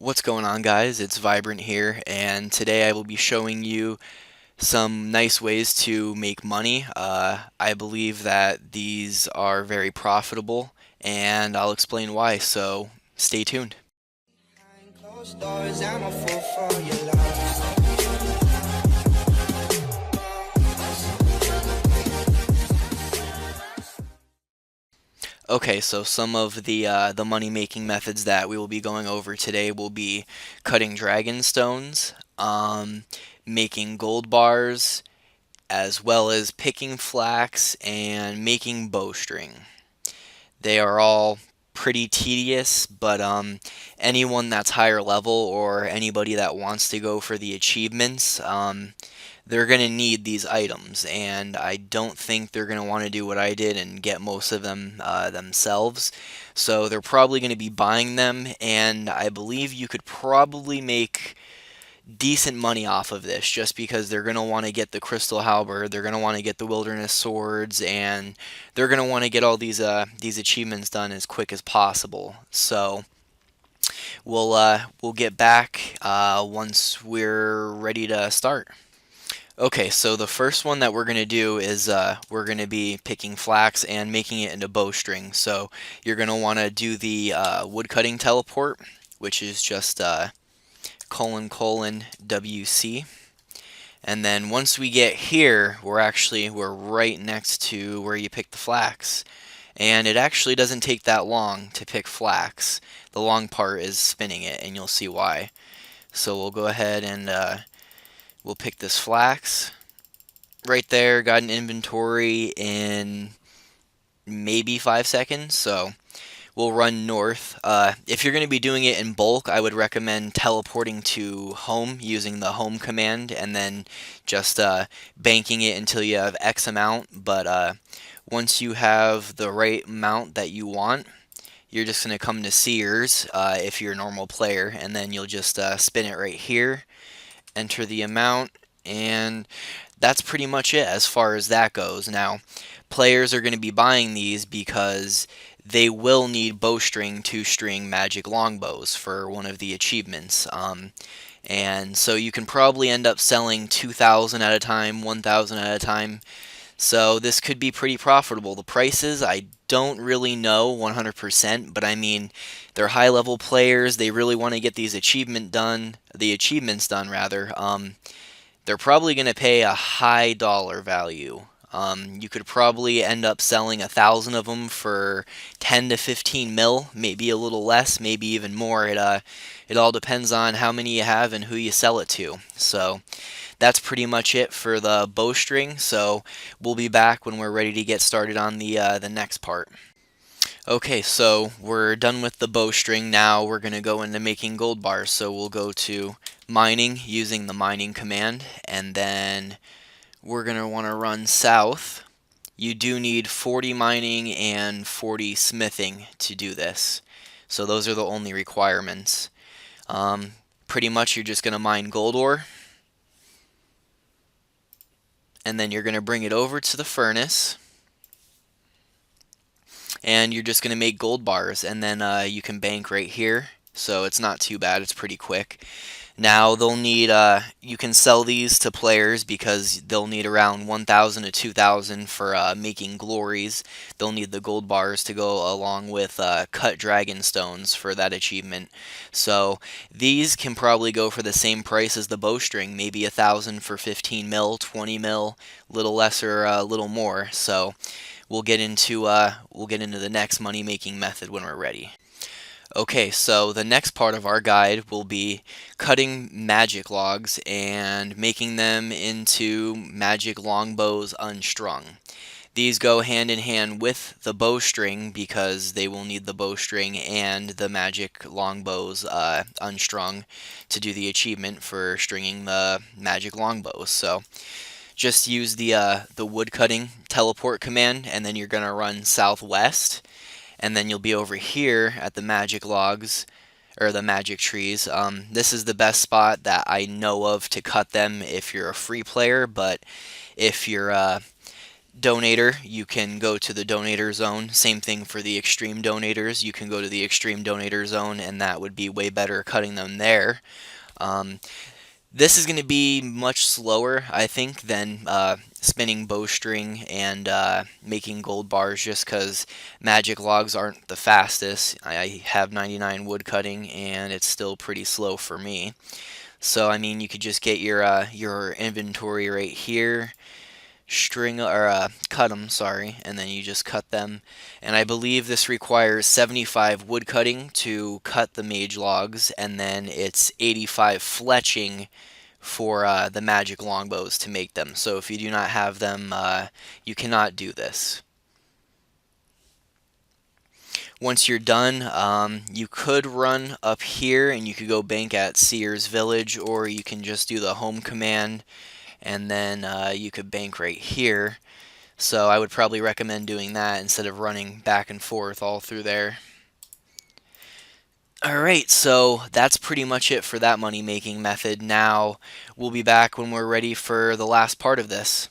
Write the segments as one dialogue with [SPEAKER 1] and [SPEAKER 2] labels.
[SPEAKER 1] What's going on, guys? It's Vibrant here, and today I will be showing you some nice ways to make money. I believe that these are very profitable, and I'll explain why, so stay tuned.
[SPEAKER 2] Closed doors, I'm a fool for your love.
[SPEAKER 1] Okay, so some of the money making methods that we will be going over today will be cutting dragon stones, making gold bars, as well as picking flax and making bowstring. They are all pretty tedious, but anyone that's higher level or anybody that wants to go for the achievements, they're going to need these items, and I don't think they're going to want to do what I did and get most of them themselves. So they're probably going to be buying them, and I believe you could probably make decent money off of this just because they're going to want to get the crystal halberd, they're going to want to get the wilderness swords, and they're going to want to get all these achievements done as quick as possible. So we'll get back once we're ready to start. Okay, so the first one that we're going to do is we're going to be picking flax and making it into bowstring. So you're going to want to do the woodcutting teleport, which is just ::WC. And then once we get here, we're right next to where you pick the flax. And it actually doesn't take that long to pick flax. The long part is spinning it, and you'll see why. So we'll go ahead and we'll pick this flax. Right there, got an inventory in maybe 5 seconds. So we'll run north. If you're going to be doing it in bulk, I would recommend teleporting to home using the home command and then just banking it until you have X amount. But once you have the right amount that you want, you're just going to come to Sears if you're a normal player, and then you'll just spin it right here, enter the amount, and that's pretty much it as far as that goes. Now, players are going to be buying these because they will need bowstring to string magic longbows for one of the achievements. And so you can probably end up selling 2,000 at a time, 1,000 at a time. So this could be pretty profitable. The prices, I don't really know 100%, but I mean, they're high level players. They really want to get the achievements done rather. They're probably going to pay a high dollar value. You could probably end up selling 1,000 of them for 10 to 15 mil, maybe a little less, maybe even more. It all depends on how many you have and who you sell it to. So that's pretty much it for the bowstring. So we'll be back when we're ready to get started on the next part. Okay, so we're done with the bowstring. Now we're going to go into making gold bars. So we'll go to mining using the mining command, and then we're going to want to run south. You do need 40 mining and 40 smithing to do this. So those are the only requirements. Pretty much you're just going to mine gold ore, and then you're going to bring it over to the furnace, and you're just going to make gold bars, and then you can bank right here. So it's not too bad, it's pretty quick. Now they'll need, you can sell these to players because they'll need around 1,000 to 2,000 for making glories. They'll need the gold bars to go along with cut dragon stones for that achievement. So these can probably go for the same price as the bowstring, maybe 1,000 for 15 mil, 20 mil, little less or a little more. So we'll get into the next money making method when we're ready. Okay, so the next part of our guide will be cutting magic logs and making them into magic longbows unstrung. These go hand in hand with the bowstring because they will need the bowstring and the magic longbows unstrung to do the achievement for stringing the magic longbows. So just use the woodcutting teleport command, and then you're gonna run southwest, and then you'll be over here at the magic logs or the magic trees. This is the best spot that I know of to cut them if you're a free player, but if you're donator, you can go to the donator zone. Same thing for the extreme donators. You can go to the extreme donator zone, and that would be way better cutting them there. Um, this is going to be much slower, I think, than spinning bowstring and making gold bars, just because magic logs aren't the fastest. I have 99 wood cutting, and it's still pretty slow for me. So I mean, you could just get your inventory right here, string or cut them, sorry, and then you just cut them. And I believe this requires 75 wood cutting to cut the mage logs, and then it's 85 fletching for the magic longbows to make them. So if you do not have them, you cannot do this. Once you're done, you could run up here and you could go bank at Seer's Village, or you can just do the home command and then you could bank right here. So I would probably recommend doing that instead of running back and forth all through there. Alright, so that's pretty much it for that money making method. Now we'll be back when we're ready for the last part of this.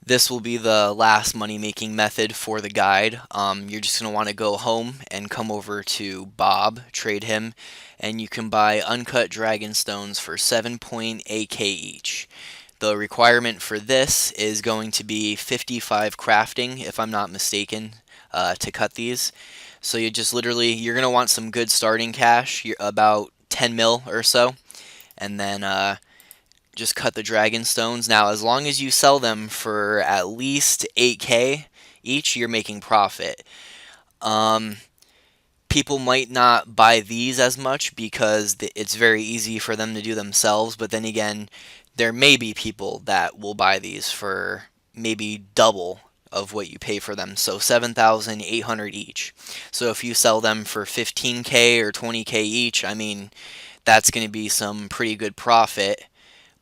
[SPEAKER 1] This will be the last money making method for the guide. You're just going to want to go home and come over to Bob, trade him, and you can buy uncut dragon stones for 7.8k each. The requirement for this is going to be 55 crafting, if I'm not mistaken, to cut these. So you just literally, you're going to want some good starting cash, about 10 mil or so, and then just cut the dragon stones. Now, as long as you sell them for at least 8k each, you're making profit. Um, People might not buy these as much because it's very easy for them to do themselves, but then again, there may be people that will buy these for maybe double of what you pay for them, so 7,800 each. So if you sell them for 15k or 20k each, I mean, that's going to be some pretty good profit,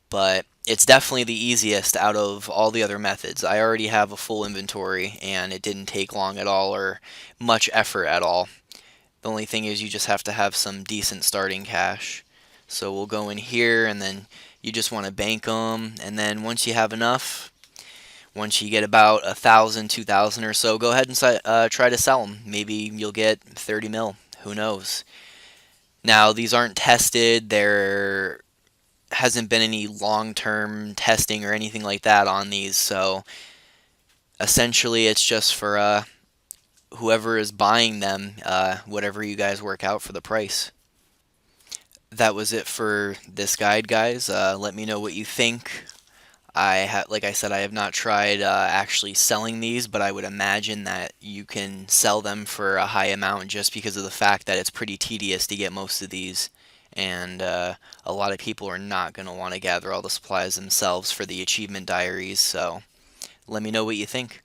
[SPEAKER 1] but it's definitely the easiest out of all the other methods. I already have a full inventory and it didn't take long at all or much effort at all. The only thing is you just have to have some decent starting cash. So we'll go in here and then you just want to bank them, and then once you have enough, once you get about 1,000, 2,000 or so, go ahead and try to sell them. Maybe you'll get 30 mil. Who knows? Now, these aren't tested. There hasn't been any long-term testing or anything like that on these, so essentially it's just for whoever is buying them, whatever you guys work out for the price. That was it for this guide, guys. Let me know what you think. Like I said, I have not tried actually selling these, but I would imagine that you can sell them for a high amount just because of the fact that it's pretty tedious to get most of these, and a lot of people are not going to want to gather all the supplies themselves for the achievement diaries. So let me know what you think.